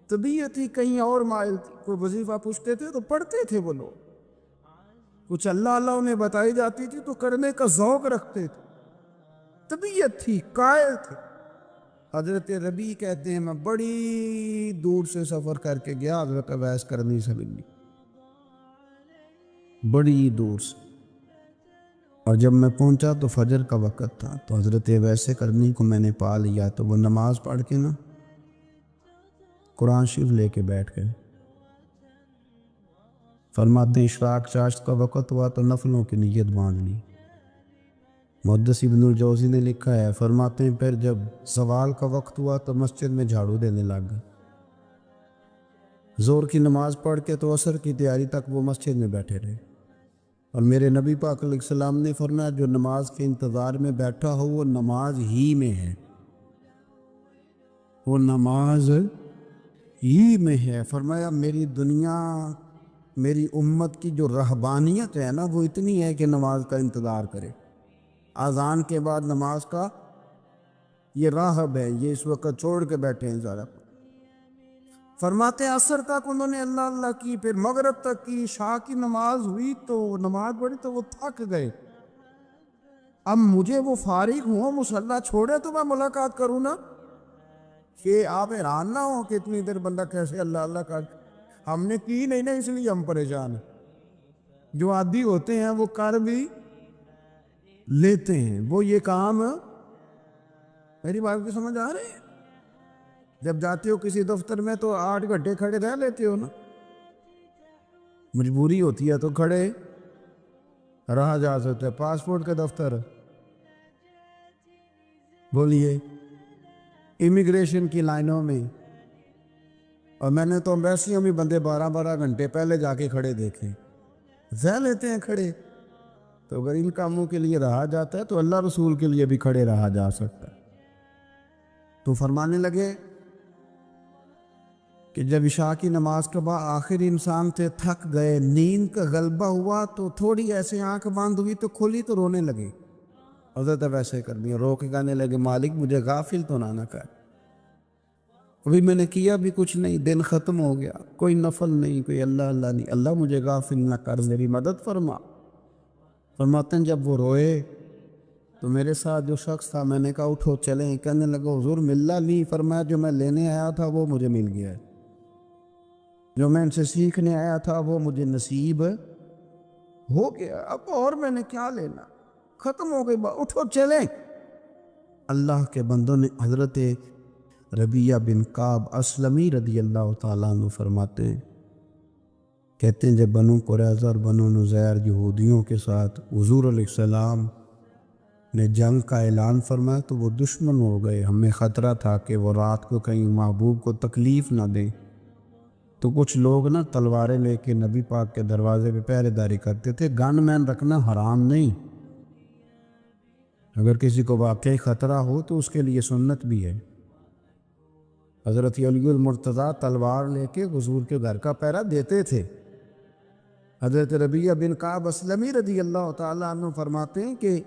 طبیعت ہی کہیں اور مائل تھی۔ کوئی وظیفہ پوچھتے تھے تو پڑھتے تھے وہ لوگ، کچھ اللہ اللہ انہیں بتائی جاتی تھی تو کرنے کا ذوق رکھتے تھے، طبیعت تھی، قائل تھے۔ حضرت ربیع کہتے ہیں میں بڑی دور سے سفر کر کے گیا حضرت اویس کرنی سے ملنے، بڑی دور سے، اور جب میں پہنچا تو فجر کا وقت تھا، تو حضرت اویس کرنی کو میں نے پا لیا، تو وہ نماز پڑھ کے نا قرآن شریف لے کے بیٹھ گئے۔ فرماتے ہیں اشراق چاشت کا وقت ہوا تو نفلوں کی نیت باندھ لی۔ محدث ابن الجوزی نے لکھا ہے، فرماتے ہیں پھر جب زوال کا وقت ہوا تو مسجد میں جھاڑو دینے لگ گئے۔ زور کی نماز پڑھ کے تو عصر کی تیاری تک وہ مسجد میں بیٹھے رہے، اور میرے نبی پاک علیہ السلام نے فرمایا جو نماز کے انتظار میں بیٹھا ہو وہ نماز ہی میں ہے، وہ نماز ہی میں ہے۔ فرمایا میری دنیا، میری امت کی جو رہبانیت ہے نا وہ اتنی ہے کہ نماز کا انتظار کرے، اذان کے بعد نماز کا یہ راہب ہے، یہ اس وقت چھوڑ کے بیٹھے ہیں ذرا۔ فرماتے عصر تک انہوں نے اللہ اللہ کی، پھر مغرب تک کی، عشاء کی نماز ہوئی تو نماز پڑھی تو وہ تھک گئے۔ اب مجھے وہ فارغ ہوں، مصلی چھوڑے تو میں ملاقات کروں نا، کہ آپ حیران نہ ہو کہ اتنی دیر بندہ کیسے اللہ اللہ کر، ہم نے کی نہیں نا اس لیے ہم پریشان ہیں۔ جو عادی ہوتے ہیں وہ کر بھی لیتے ہیں، وہ یہ کام، میری بات کو سمجھ آ رہی ہے؟ جب جاتے ہو کسی دفتر میں تو 8 گھنٹے کھڑے رہ لیتے ہو نا، مجبوری ہوتی ہے تو کھڑے رہا جا سکتا ہے۔ پاسپورٹ کا دفتر بولیے امیگریشن کی لائنوں میں، اور میں نے تو ایمبیسیوں میں بندے 12 گھنٹے پہلے جا کے کھڑے دیکھے، رہ لیتے ہیں کھڑے۔ تو اگر ان کاموں کے لیے رہا جاتا ہے تو اللہ رسول کے لیے بھی کھڑے رہا جا سکتا ہے۔ تو فرمانے لگے کہ جب عشاء کی نماز کے بعد آخر انسان سے تھک گئے، نیند کا غلبہ ہوا، تو تھوڑی ایسے آنکھ بند ہوئی تو کھلی تو رونے لگے۔ حضرت ویسے کر دیا، رو کے کہنے لگے مالک مجھے غافل تو نہ کر، ابھی میں نے کیا بھی کچھ نہیں، دن ختم ہو گیا، کوئی نفل نہیں، کوئی اللہ اللہ نہیں، اللہ مجھے غافل نہ کر، میری مدد فرما۔ فرماتے ہیں جب وہ روئے تو میرے ساتھ جو شخص تھا، میں نے کہا اٹھو چلیں، کہنے لگا حضور ملنا نہیں، فرمایا جو میں لینے آیا تھا وہ مجھے مل گیا ہے، جو میں ان سے سیکھنے آیا تھا وہ مجھے نصیب ہو گیا، اب اور میں نے کیا لینا، ختم ہو گئی بات، اٹھو چلیں۔ اللہ کے بندوں نے حضرت ربیعہ بن کعب اسلمی رضی اللہ تعالیٰ عنہ فرماتے ہیں، کہتے ہیں جب بنو قریظہ اور بنو نذیر یہودیوں کے ساتھ حضور علیہ السلام نے جنگ کا اعلان فرمایا تو وہ دشمن ہو گئے، ہمیں خطرہ تھا کہ وہ رات کو کہیں محبوب کو تکلیف نہ دیں، تو کچھ لوگ نا تلواریں لے کے نبی پاک کے دروازے پہ پہرے داری کرتے تھے۔ گن مین رکھنا حرام نہیں، اگر کسی کو واقعی خطرہ ہو تو اس کے لیے سنت بھی ہے۔ حضرت علی المرتضیٰ تلوار لے کے حضور کے گھر کا پہرا دیتے تھے۔ حضرت ربیعہ بن کعب اسلمی رضی اللہ تعالیٰ عنہ فرماتے ہیں کہ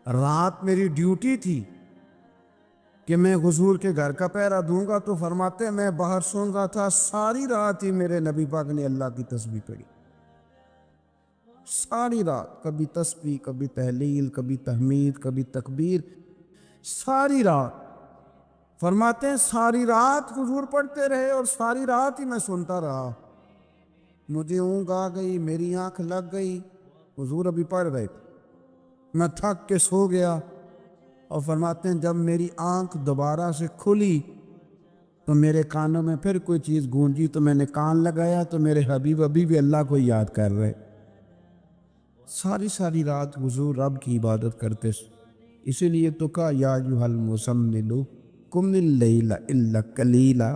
رات میری ڈیوٹی تھی کہ میں حضور کے گھر کا پہرا دوں گا، تو فرماتے ہیں میں باہر سن رہا تھا، ساری رات ہی میرے نبی پاک نے اللہ کی تسبیح پڑھی، ساری رات، کبھی تسبیح، کبھی تہلیل، کبھی تحمید، کبھی تکبیر، ساری رات۔ فرماتے ہیں ساری رات حضور پڑھتے رہے اور ساری رات ہی میں سنتا رہا، مجھے اونگ آ گئی، میری آنکھ لگ گئی، حضور ابھی پڑھ رہے تھے، میں تھک کے سو گیا۔ اور فرماتے ہیں جب میری آنکھ دوبارہ سے کھلی تو میرے کانوں میں پھر کوئی چیز گونجی، تو میں نے کان لگایا تو میرے حبیب ابھی بھی اللہ کو یاد کر رہے۔ ساری رات حضور رب کی عبادت کرتے، اسی لیے تو کہا یا ایھا المزمل قم اللیل الا قلیلا،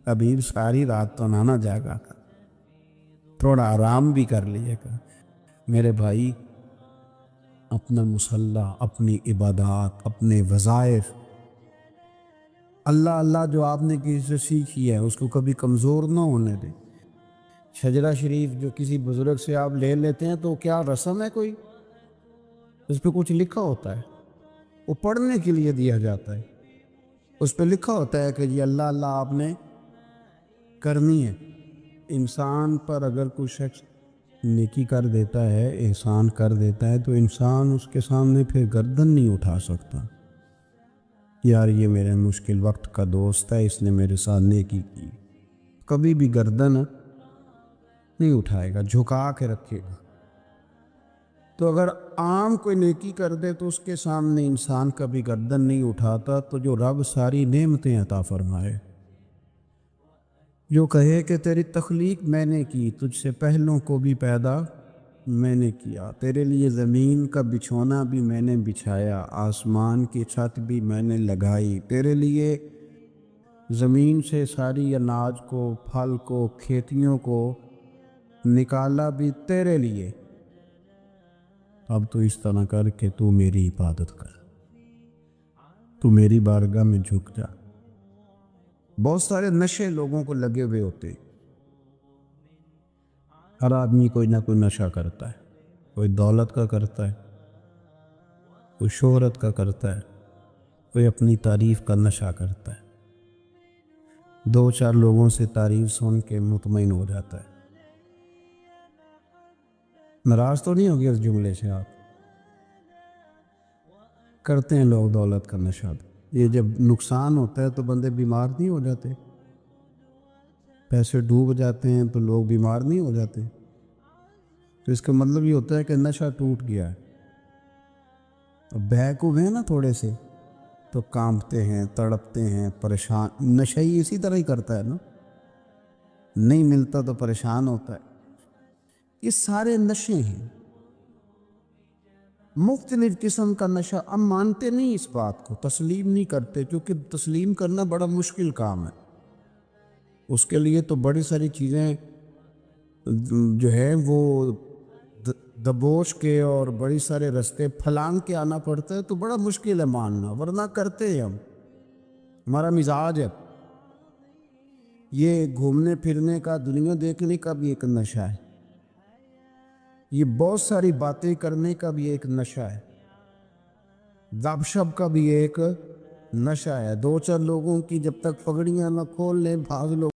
حبیب ساری رات تو نہ جاگا کر، تھوڑا آرام بھی کر لیے گا۔ میرے بھائی اپنا مصلی، اپنی عبادات، اپنے وظائف، اللہ اللہ جو آپ نے کسی سے سیکھی ہے اس کو کبھی کمزور نہ ہونے دیں۔ شجرہ شریف جو کسی بزرگ سے آپ لے لیتے ہیں تو کیا رسم ہے کوئی؟ اس پہ کچھ لکھا ہوتا ہے، وہ پڑھنے کے لیے دیا جاتا ہے، اس پہ لکھا ہوتا ہے کہ جی اللہ اللہ آپ نے کرنی ہے۔ انسان پر اگر کوئی شخص نیکی کر دیتا ہے، احسان کر دیتا ہے، تو انسان اس کے سامنے پھر گردن نہیں اٹھا سکتا، یار یہ میرے مشکل وقت کا دوست ہے، اس نے میرے ساتھ نیکی کی، کبھی بھی گردن نہیں اٹھائے گا، جھکا کے رکھے گا۔ تو اگر عام کوئی نیکی کر دے تو اس کے سامنے انسان کبھی گردن نہیں اٹھاتا، تو جو رب ساری نعمتیں عطا فرمائے، جو کہے کہ تیری تخلیق میں نے کی، تجھ سے پہلوں کو بھی پیدا میں نے کیا، تیرے لیے زمین کا بچھونا بھی میں نے بچھایا، آسمان کی چھت بھی میں نے لگائی، تیرے لیے زمین سے ساری اناج کو، پھل کو، کھیتیوں کو نکالا بھی تیرے لیے، اب تو اس طرح کر کہ تو میری عبادت کر، تو میری بارگاہ میں جھک جا۔ بہت سارے نشے لوگوں کو لگے ہوئے ہوتے، ہر آدمی کوئی نہ کوئی نشہ کرتا ہے، کوئی دولت کا کرتا ہے، کوئی شہرت کا کرتا ہے، کوئی اپنی تعریف کا نشہ کرتا ہے، 2-4 لوگوں سے تعریف سن کے مطمئن ہو جاتا ہے۔ ناراض تو نہیں ہوگی اس جملے سے؟ آپ کرتے ہیں لوگ دولت کا نشہ، یہ جب نقصان ہوتا ہے تو بندے بیمار نہیں ہو جاتے؟ پیسے ڈوب جاتے ہیں تو لوگ بیمار نہیں ہو جاتے؟ تو اس کا مطلب یہ ہوتا ہے کہ نشہ ٹوٹ گیا ہے۔ اب بہک ہوئے ہیں نا تھوڑے سے تو کانپتے ہیں، تڑپتے ہیں، پریشان۔ نشہ ہی اسی طرح ہی کرتا ہے نا، نہیں ملتا تو پریشان ہوتا ہے۔ یہ سارے نشے ہیں، مختلف قسم کا نشہ. ہم مانتے نہیں اس بات کو, تسلیم نہیں کرتے, کیونکہ تسلیم کرنا بڑا مشکل کام ہے. اس کے لیے تو بڑی ساری چیزیں جو ہے وہ دبوچ کے اور بڑی سارے رستے پھلانگ کے آنا پڑتا ہے, تو بڑا مشکل ہے ماننا, ورنہ کرتے ہیں ہم. ہمارا مزاج ہے. یہ گھومنے پھرنے کا, دنیا دیکھنے کا بھی ایک نشہ ہے. یہ بہت ساری باتیں کرنے کا بھی ایک نشہ ہے. گپ شپ کا بھی ایک نشہ ہے. دو چار لوگوں کی جب تک پگڑیاں نہ کھول لیں, بعض لوگ